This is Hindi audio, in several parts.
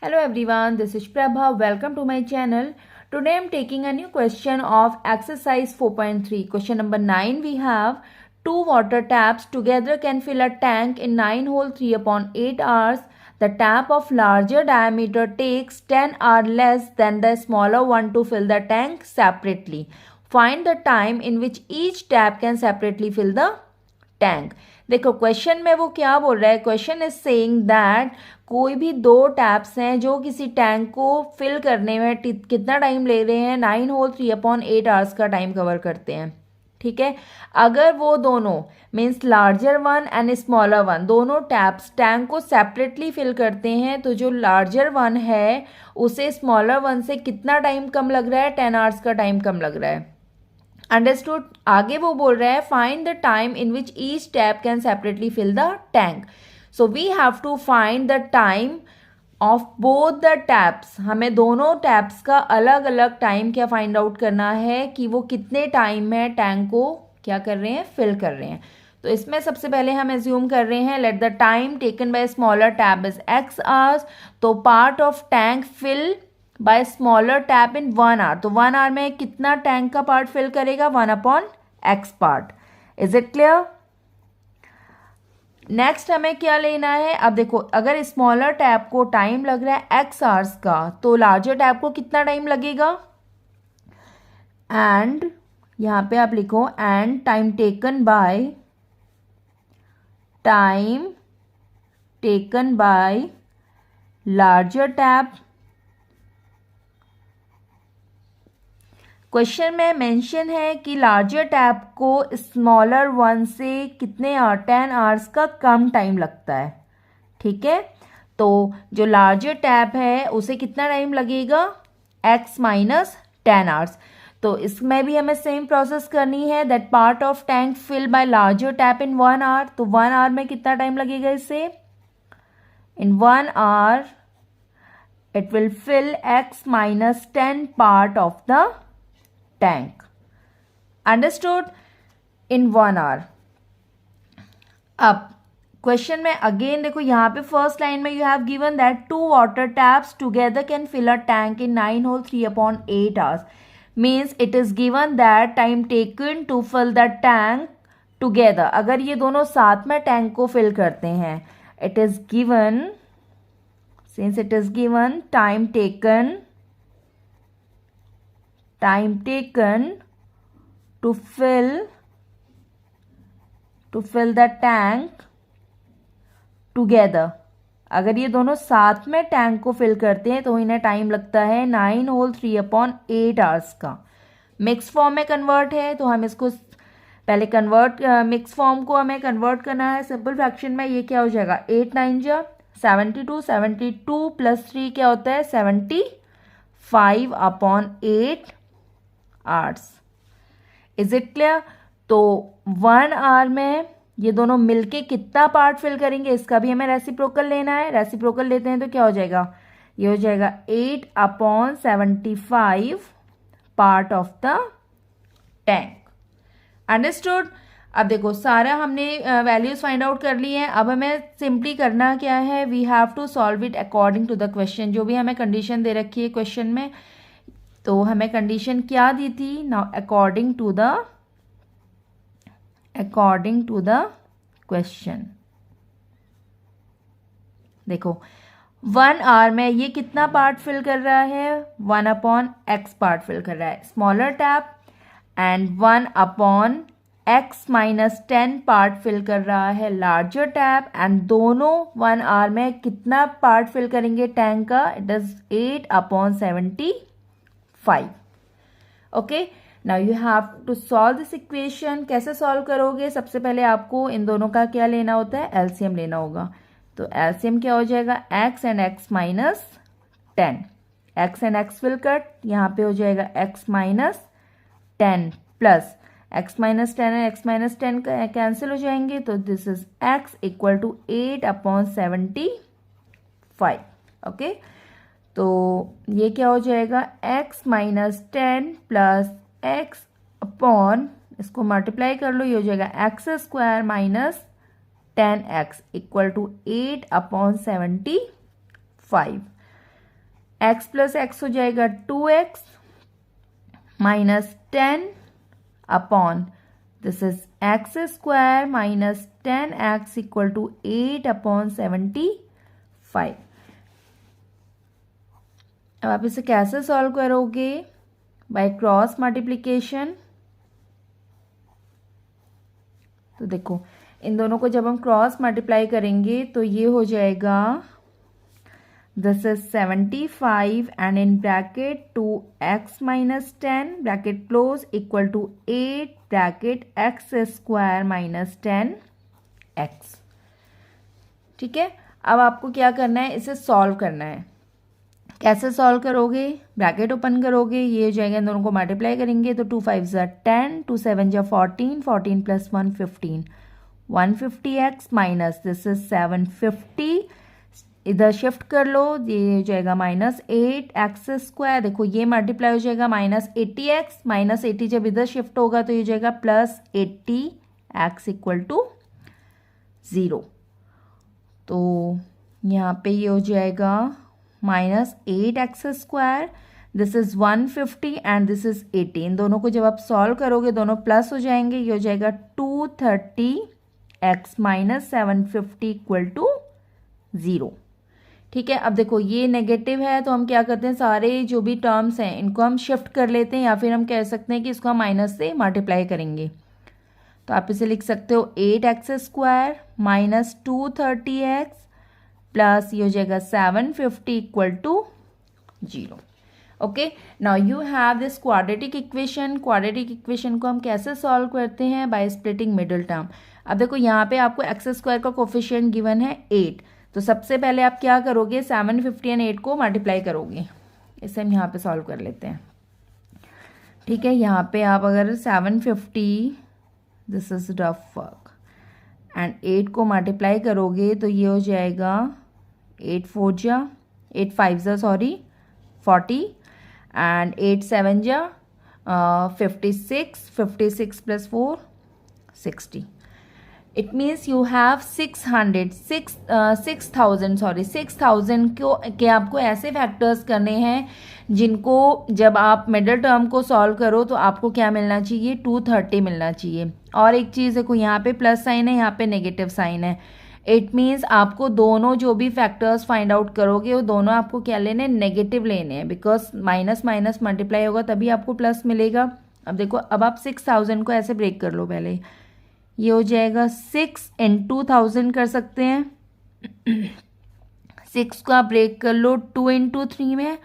Hello everyone, this is Prabha. Welcome to my channel. Today I am taking a new question of exercise 4.3. Question number 9 we have two water taps together can fill a tank in 9 hole 3/8 hours. The tap of larger diameter takes 10 hours less than the smaller one to fill the tank separately. Find the time in which each tap can separately fill the tank. देखो क्वेश्चन में वो क्या बोल रहा है. क्वेश्चन इज सेइंग दैट कोई भी दो टैप्स हैं जो किसी टैंक को फिल करने में कितना टाइम ले रहे हैं. 9 होल 3/8 आवर्स का टाइम कवर करते हैं. ठीक है. अगर वो दोनों means larger one and smaller one दोनों टैप्स टैंक को सेपरेटली फिल करते हैं तो जो लार्जर वन है उसे स्मॉलर वन से कितना टाइम कम लग रहा है. 10 आवर्स का टाइम कम लग रहा है. अंडरस्टूड. आगे वो बोल रहा है find the time in which each tap can separately fill the tank. So we have to find the time of both the taps. हमें दोनों टैप्स का अलग अलग टाइम क्या फाइंड आउट करना है कि वो कितने टाइम में टैंक को क्या कर रहे हैं, फिल कर रहे हैं. तो इसमें सबसे पहले हम एज्यूम कर रहे हैं let the time taken by smaller tap is x hours. तो part of tank fill by smaller tap in 1 hour. तो 1 आवर में कितना टैंक का पार्ट फिल करेगा. 1/x part. Is it clear. Next हमें क्या लेना है. अब देखो अगर स्मॉलर टैप को टाइम लग रहा है x आवर्स का तो लार्जर टैप को कितना टाइम लगेगा. एंड यहां पे आप लिखो and time taken by larger tap. Question में मेंशन है कि लार्जर टैप को स्मॉलर वन से कितने 10 आवर्स का कम टाइम लगता है. ठीक है. तो जो लार्जर टैप है उसे कितना टाइम लगेगा. x minus 10 hours. तो इसमें भी हमें सेम प्रोसेस करनी है that part of tank fill by larger tap in 1 hour. तो 1 आवर में कितना टाइम लगेगा इसे. In 1 hour it will fill x minus 10 part of the tank. Understood. In 1 hour. अब क्वेश्चन में अगेन देखो यहाँ पे फर्स्ट लाइन में you have given that two water taps together can fill a tank in 9 whole 3/8 hours. Means it is given that time taken to fill the tank together. अगर ये दोनों साथ में टैंक को फिल करते हैं it is given since it is given time taken to fill the tank together. अगर ये दोनों साथ में टैंक को फिल करते हैं तो इन्हें टाइम लगता है 9 होल 3/8 आवर्स का. मिक्स फॉर्म में कन्वर्ट है तो हम इसको पहले मिक्स फॉर्म को हमें कन्वर्ट करना है सिंपल फ्रैक्शन में. ये क्या हो जाएगा 8 9 जा 72. 72 प्लस 3 क्या होता है 75/8 आवर्स. Is it clear. तो 1 आवर में ये दोनों मिलके कितना पार्ट फिल करेंगे इसका भी हमें रेसिप्रोकल लेना है. रेसिप्रोकल लेते हैं तो क्या हो जाएगा. ये हो जाएगा 8/75 part of the tank. Understood. अब देखो सारा हमने वैल्यूज फाइंड आउट कर ली हैं. अब हमें सिंपली करना क्या है we have to solve it according to the question. जो भी हमें कंडीशन दे रखी है क्वेश्चन में तो हमें कंडीशन क्या दी थी. Now according to the question देखो 1 आवर में ये कितना पार्ट फिल कर रहा है 1/x पार्ट फिल कर रहा है smaller tap. And 1/x minus 10 part fill कर रहा है लार्जर टैप. एंड दोनों 1 आवर में कितना पार्ट फिल करेंगे टैंक का. It is 8/75. Okay. Now you have to solve this equation. कैसे सॉल्व करोगे. सबसे पहले आपको इन दोनों का क्या लेना होता है एलसीएम लेना होगा. तो एलसीएम क्या हो जाएगा x and x minus 10. x and x will cut. यहाँ पे हो जाएगा x minus 10 plus x minus 10 and x minus 10 cancel हो जाएंगे. तो this is x equal to 8/75. Okay. तो ये क्या हो जाएगा x minus 10 plus x upon इसको मल्टीप्लाई कर लो. ये हो जाएगा x square minus 10x equal to 8/75. x plus x हो जाएगा 2x minus 10 upon this is x square minus 10x equal to 8 upon 75। अब आप इसे कैसे सॉल्व करोगे? By cross multiplication. तो देखो इन दोनों को जब हम क्रॉस मल्टीप्लाई करेंगे तो ये हो जाएगा this is 75 and in bracket 2x minus 10 bracket close equal to 8 bracket x square minus 10x। ठीक है, अब आपको क्या करना है, इसे सॉल्व करना है। कैसे सॉल्व करोगे? ब्रैकेट ओपन करोगे, ये हो जाएगा, इन दोनों को मल्टीप्लाई करेंगे तो 2 5 ज़ा 10, 2 7 ज़ा 14, 14 plus 1 15, 150x minus this is 750, इधर शिफ्ट कर लो, ये हो जाएगा माइनस 8x स्क्वायर। देखो ये मल्टीप्लाई हो जाएगा माइनस 80x, माइनस 80 जब इधर शिफ्ट होगा तो ये हो जाएगा प्लस 80x इक्वल टू 0। तो यहाँ पे ये हो जाएगा minus 8x square, this is 150 and this is 80। इन दोनों को जब आप सॉल्व करोगे दोनों प्लस हो जाएंगे, ये हो जाएगा 230x माइनस 750 इक्वल टू 0। ठीक है, अब देखो ये नेगेटिव है तो हम क्या करते हैं, सारे जो भी टर्म्स हैं इनको हम शिफ्ट कर लेते हैं, या फिर हम कह सकते हैं कि इसको हम माइनस से मल्टीप्लाई करेंगे। तो आप इसे लिख सकते हो 8x square minus 230x plus ये हो जाएगा 750 equal to 0। Okay, now you have this quadratic equation. Quadratic equation को हम कैसे सॉल्व करते हैं? By splitting middle term. अब देखो यहाँ पे आपको एक्स स्क्वायर का कोफिशिएंट गिवन है 8, तो सबसे पहले आप क्या करोगे, 750 एंड 8 को मल्टीप्लाई करोगे। इसे हम यहाँ पे सॉल्व कर लेते हैं। ठीक है, यहाँ पे आप अगर 750 this is rough work and 8 को मल्टीप्लाई करोगे तो ये हो जाएगा 8 5 ज़ा 40 एंड 8 7 ज़ा 56, 56 plus 4 60। It means you have 6,000 के आपको ऐसे फैक्टर्स करने हैं जिनको जब आप मिडिल टर्म को सॉल्व करो तो आपको क्या मिलना चाहिए, 230 मिलना चाहिए। और एक चीज़ देखो, यहाँ पे प्लस साइन है, यहाँ पे नेगेटिव साइन है। इट मीन्स आपको दोनों जो भी फैक्टर्स फाइंड आउट करोगे वो दोनों आपको क्या लेने हैं, नेगेटिव लेने हैं, बिकॉज माइनस माइनस मल्टीप्लाई होगा तभी आपको प्लस मिलेगा। अब देखो, अब आप 6,000 को ऐसे ब्रेक कर लो, पहले ये हो जाएगा 6 into 1000 कर सकते हैं। 6 को आप ब्रेक कर लो 2 into 3 में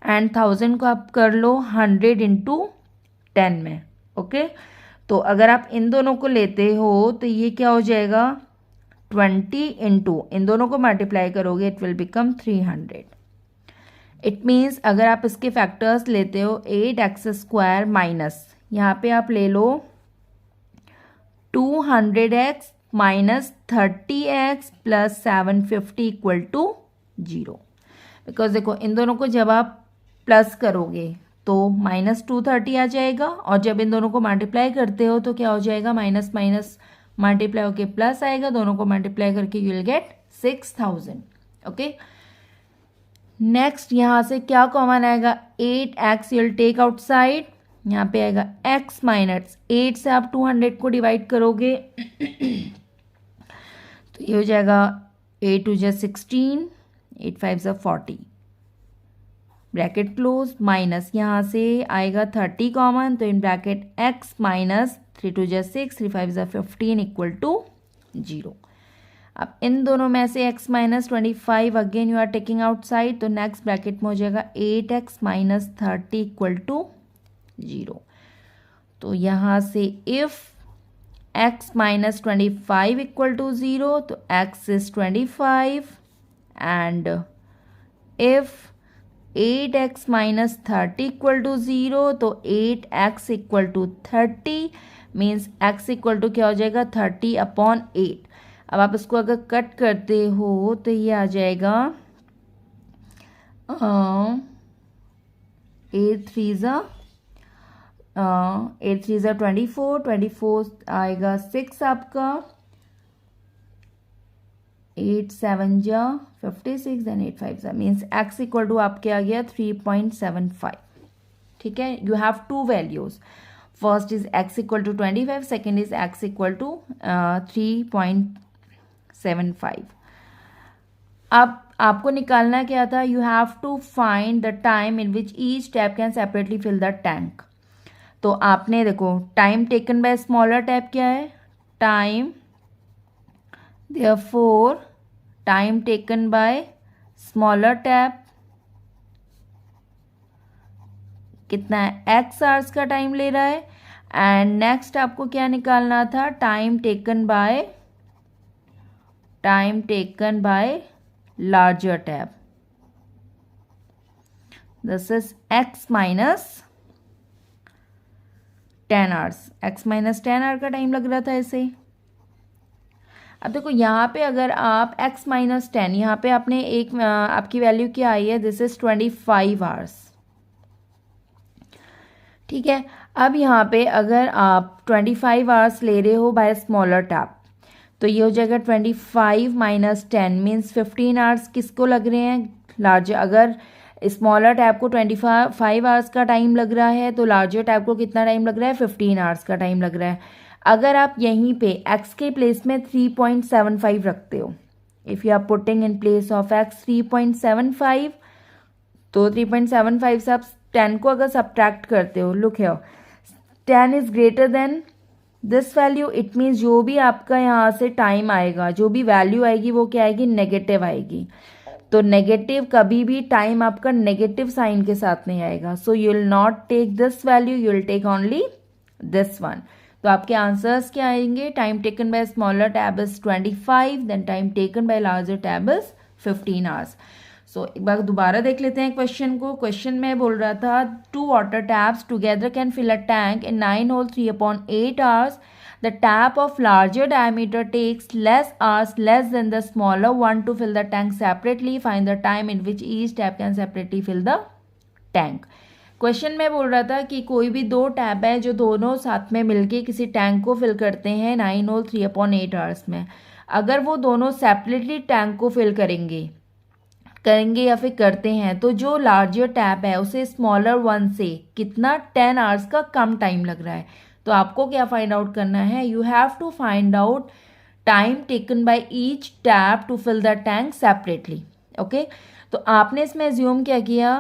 एंड 1000 को आप कर लो 100 into 10 में। ओके, तो अगर आप इन दोनों को लेते हो तो ये क्या हो जाएगा, 20 into इन दोनों को मल्टीप्लाई करोगे it will become 300। It means अगर आप इसके फैक्टर्स लेते हो 8x स्क्वायर माइनस यहाँ पे आप ले लो 200x minus 30x plus 750 equal to 0। Because देखो इन दोनों को जब आप प्लस करोगे तो माइनस 230 आ जाएगा, और जब इन दोनों को मल्टीप्लाई करते हो तो क्या हो जाएगा, माइनस माइनस मल्टीप्लाई होके प्लस आएगा, दोनों को मल्टीप्लाई करके you will gate 6,000। Okay, next यहाँ से क्या कॉमन आएगा, 8x you will take outside, यहाँ पे आएगा x माइनस 8 से आप 200 को डिवाइड करोगे तो ये हो जाएगा 8 2 16, 8 5 40 ब्रैकेट क्लोज, माइनस यहाँ से आएगा 30 कॉमन, तो in bracket x minus 3 2 6, 3 5 15 equal to 0। अब इन दोनों में से x minus 25 again you are taking outside, तो नेक्स्ट ब्रैकेट में हो जाएगा 8x माइनस 30 इक्वल टू 0। तो यहाँ से if x minus 25 equal to 0 तो x is 25 and if 8x minus 30 equal to 0 तो 8x equal to 30 means x equal to क्या हो जाएगा, 30 अपॉन 8। अब आप इसको अगर कट करते हो तो ये आ जाएगा 8 3 ज़ा 24 आएगा 6 आपका, 8 7 जा 56 देन 8 5 जा मीन्स x इक्वल टू आपके आ गया 3.75. ठीक है, you have two values. First is x equal to 25, second is x equal to 3.75. अब आपको निकालना क्या था, you have to find the time in which each tap can separately fill the tank. तो आपने देखो time taken by smaller tap क्या है, time, therefore time taken by smaller tap कितना है, x आवर्स का टाइम ले रहा है. एंड नेक्स्ट आपको क्या निकालना था, time taken by larger tap. This is x minus 10 hours. x minus 10 hour का टाइम लग रहा था ऐसे. अब देखो यहाँ पे अगर आप x माइनस 10, यहाँ पे आपने एक आपकी वैल्यू क्या आई है, दिस इज 25 आवर्स. ठीक है, अब यहाँ पे अगर आप 25 आवर्स ले रहे हो बाय स्मॉलर टैप, तो ये हो जाएगा 25 माइनस 10 मीन्स 15 आवर्स किसको लग रहे हैं, लार्जर. अगर स्मॉलर टैप को 25 आवर्स का टाइम लग रहा है तो लार्जर टैप को कितना टाइम लग रहा है, 15 आवर्स का टाइम लग रहा है. अगर आप यहीं पे x के प्लेस में 3.75 रखते हो, if you are putting in place of x 3.75, तो 3.75 से आप 10 को अगर सब्ट्रैक्ट करते हो, look here, 10 is greater than this value, it means जो भी आपका यहाँ से टाइम आएगा, जो भी वैल्यू आएगी वो क्या आएगी, नेगेटिव आएगी. तो नेगेटिव कभी भी टाइम आपका नेगेटिव साइन के साथ नहीं आएगा. So you will not take this value, you will take only this one. तो आपके आंसर्स क्या आएंगे, time taken by smaller tap is 25, then time taken by larger tap is 15 hours. सो एक बार दोबारा देख लेते हैं क्वेश्चन को. क्वेश्चन में बोल रहा था 2 water taps together can fill a tank in 9 whole 3/8 hours. The tap of larger diameter takes less than the smaller one to fill the tank separately. Find the time in which each tap can separately fill the tank. Question में बोल रहा था कि कोई भी 2 टैप है जो दोनों साथ में मिलके किसी टैंक को फिल करते हैं 9 होल 3/8 आवर्स में. अगर वो दोनों सेपरेटली टैंक को फिल करेंगे या फिर करते हैं, तो जो लार्जर टैप है उसे स्मॉलर वन से कितना 10 आवर्स का कम टाइम लग रहा है. तो आपको क्या फाइंड आउट करना है, you have to find out time taken by each tap to fill the tank separately. Okay, तो आपने इसमें एज्यूम क्या किया,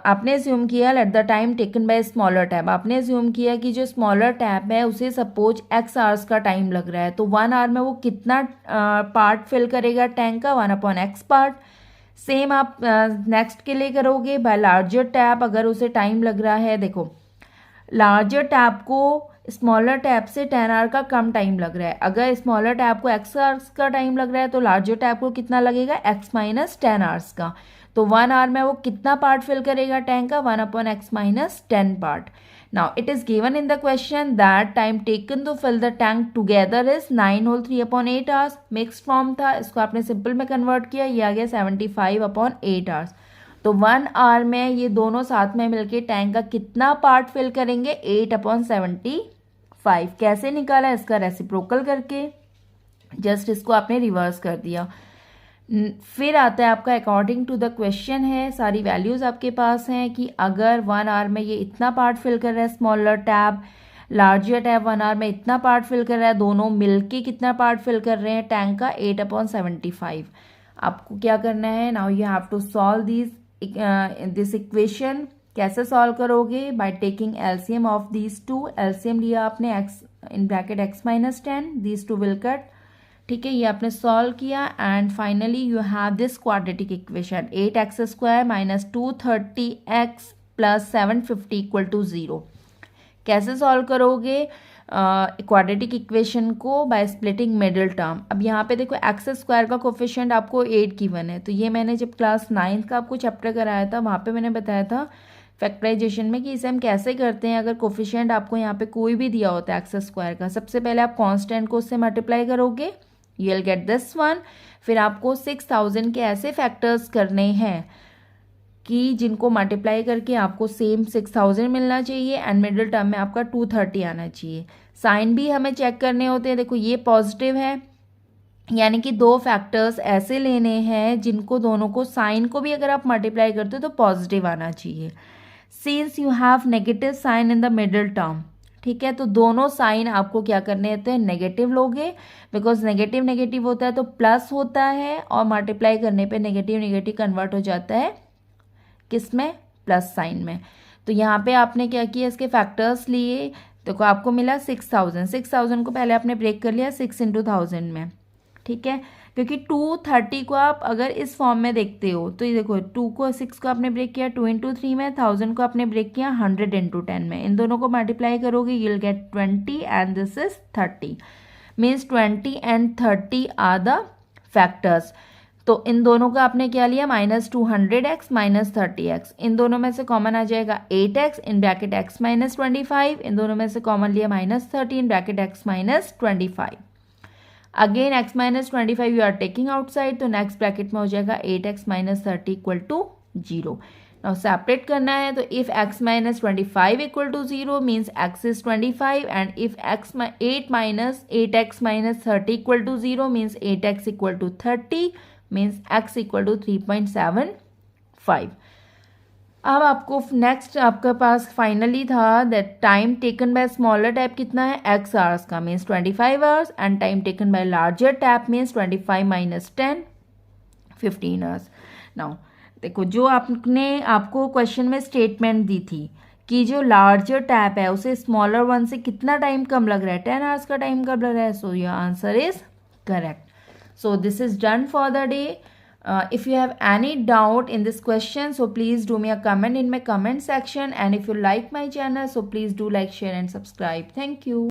आपने एज्यूम किया let the time taken by smaller tap. आपने एज्यूम किया कि जो स्मॉलर टैप है उसे सपोज x आवर्स का टाइम लग रहा है, तो 1 आवर में वो कितना पार्ट फिल करेगा टैंक का, 1/x पार्ट. सेम आप नेक्स्ट के लिए करोगे बाय लार्जर टैप. अगर उसे टाइम लग रहा है, देखो लार्जर टैप को स्मॉलर टैप से 10 आवर का कम टाइम लग रहा है. अगर स्मॉलर टैप को x आवर्स का टाइम लग रहा है तो लार्जर टैप को कितना लगेगा, x माइनस 10 आवर्स का. तो 1 आवर में वो कितना पार्ट फिल करेगा टैंक का, 1/x minus 10 part. Now it is given in the question that time taken to fill the tank together is 9 whole 3/8 hours. Mixed form था, इसको आपने सिंपल में कन्वर्ट किया, ये आ गया 75/8 आवर्स. तो 1 आवर में ये दोनों साथ में मिलके टैंक का कितना पार्ट फिल करेंगे, 8/75. कैसे निकाला, इसका रेसिप्रोकल करके जस्ट इसको आपने रिवर्स कर दिया. फिर आता है आपका अकॉर्डिंग टू द क्वेश्चन है, सारी वैल्यूज आपके पास हैं कि अगर 1 आवर में ये इतना पार्ट फिल कर रहा है smaller tap, larger tap 1 hour में इतना पार्ट फिल कर रहा है, दोनों मिलके कितना पार्ट फिल कर रहे हैं टैंक का, 8/75. आपको क्या करना है, now you have to solve this equation. कैसे सॉल्व करोगे, by taking LCM of these two. LCM लिया आपने x in bracket x minus 10, these two will cut. ठीक है, ये आपने सॉल्व किया and finally you have this quadratic equation 8x² minus 230x plus 750 equal to 0. कैसे सॉल्व करोगे क्वाड्रेटिक इक्वेशन को, बाय स्प्लिटिंग मिडिल टर्म. अब यहाँ पे देखो x² का कोफिशिएंट आपको 8 गिवन है. तो ये मैंने जब क्लास 9 का आपको चैप्टर कराया था वहाँ पे मैंने बताया था फैक्टराइजेशन में कि इसे हम कैसे करते हैं. अगर कोफिशिएंट आपको यहाँ पे कोई भी दिया होता है x² का, सबसे पहले आप कांस्टेंट को उससे मल्टीप्लाई करोगे, you will get this one. फिर आपको 6000 के ऐसे फैक्टर्स करने हैं कि जिनको मल्टीप्लाई करके आपको सेम 6000 मिलना चाहिए एंड मिडिल टर्म में आपका 230 आना चाहिए. साइन भी हमें चेक करने होते हैं. देखो ये पॉजिटिव है, यानी कि दो फैक्टर्स ऐसे लेने हैं जिनको दोनों को साइन को भी अगर आप मल्टीप्लाई करते हो तो पॉजिटिव आना चाहिए। Since you have negative sign in the middle term, ठीक है, तो दोनों साइन आपको क्या करने होते हैं, नेगेटिव लोगे, बिकॉज नेगेटिव नेगेटिव होता है तो प्लस होता है, और मल्टीप्लाई करने पे नेगेटिव नेगेटिव कन्वर्ट हो जाता है किस में, प्लस साइन में। तो यहाँ पे आपने क्या किया, इसके फैक्टर्स लिए, देखो आपको मिला 6000, 6000 को पहले आपने ब्रेक कर लिया 6 × 1000 में, ठीक है, क्योंकि 230 को आप अगर इस फॉर्म में देखते हो तो ये देखो 2 को 6 को आपने ब्रेक किया 2 × 3 में, 1000 को आपने ब्रेक किया 100 × 10 में, इन दोनों को मल्टीप्लाई करोगे you will get 20 and this is 30, means 20 and 30 are the factors. तो इन दोनों का आपने क्या लिया, -200x -30x, इन दोनों में से कॉमन आ जाएगा 8x इन ब्रैकेट x -25, इन दोनों में से कॉमन लिया -30 in bracket x -25, again x -25 you are taking outside, तो नेक्स्ट ब्रैकेट में हो जाएगा 8x -30 = 0। नाउ सेपरेट करना है, तो if x -25 = 0 means x is 25, and if 8x -30 = 0 means 8x = 30, means x = 3.75। अब आपको नेक्स्ट आपके पास फाइनली था that time taken by smaller tap कितना है, x आवर्स का, means 25 hours, and time taken by larger tap means 25 - 10 15 hours. Now देखो जो आपको क्वेश्चन में स्टेटमेंट दी थी कि जो लार्जर टैप है उसे स्मॉलर वन से कितना टाइम कम लग रहा है, 10 आवर्स का टाइम कम लग रहा है, so your answer is correct. So this is done for the day. If you have any doubt in this question, so please do me a comment in my comment section, and if you like my channel, so please do like, share and subscribe. Thank you.